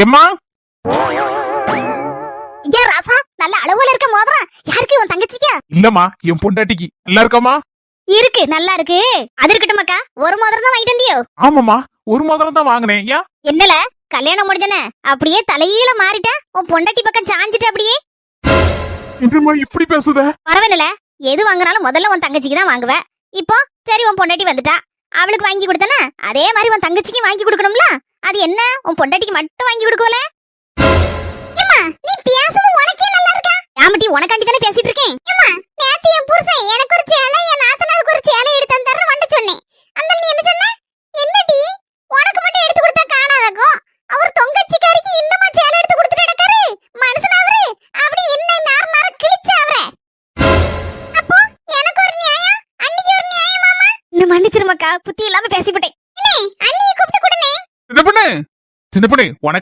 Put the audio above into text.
எம்மா ஐயா ராசா, நல்ல அளவுல இருக்க மோதிரம் யாருக்கு? உன் தங்கச்சிக்கா? இல்லம்மா, என் பொண்டாட்டிக்கு. நல்லா இருக்காமா? இருக்கு, நல்லா இருக்கு. அது இருக்கட்டும் அக்கா, ஒரு மோதிரம் தான் வாங்கிட்டு வந்தியோ? ஆமாமா, ஒரு மோதிரம் தான் வாங்கினேன். ஏன்? என்னல கல்யாணம் முடிஞ்சனே அப்படியே தலையீழ மாறிட்ட? உன் பொண்டாட்டி பக்கம் சாஞ்சிட்டு அப்படியே? என்னம்மா இப்படி பேசுத? பரவாயில்ல, எது வாங்குனாலும் முதல்ல உன் தங்கச்சிக்கு தான் வாங்குவ. இப்போ சரி, உன் பொண்டாட்டி வந்துட்டா, அவளுக்கு வாங்கி கொடுத்தனா அதே மாதிரி உன் தங்கச்சிக்கு வாங்கி கொடுக்கணும்ல. அது என்ன, உன் பொண்டாட்டிக்கு மட்டும் வாங்கி கொடுக்கல? நீ பேசுறது உனக்கே நல்லா இருக்கா? யாமட்டி, உனக்காண்டி தானே பேசிட்டு இருக்கேன். நேத்து என் புருஷன் எனக்கு ஒரு சேலை, என் நாத்தனாருக்கு ஒரு சேலை எடுத்து தரேன்னு வந்து சொன்னேன். அந்த நீ என்ன சொன்ன? என்னடி, உனக்கு மட்டும் எடுத்து கொடுத்தா காணாதக்கும், அவர் தொங்கச்சிக்காரிக்கு இன்னுமா சேலை எடுத்து கொடுத்துட்டு நடக்காரு? மனுஷன் அவரு அப்படி என்ன நார கிழிச்ச அவரே. அப்போ எனக்கு ஒரு நியாயம், அன்னிக்கு ஒரு நியாயம். மாமா இன்னும் மன்னிச்சிருமக்கா, புத்தி இல்லாம பேசிவிட்டேன். அண்ணியை கூப்பிட்டு கொடுனே. சின்ன பொண்ணு, உனக்கு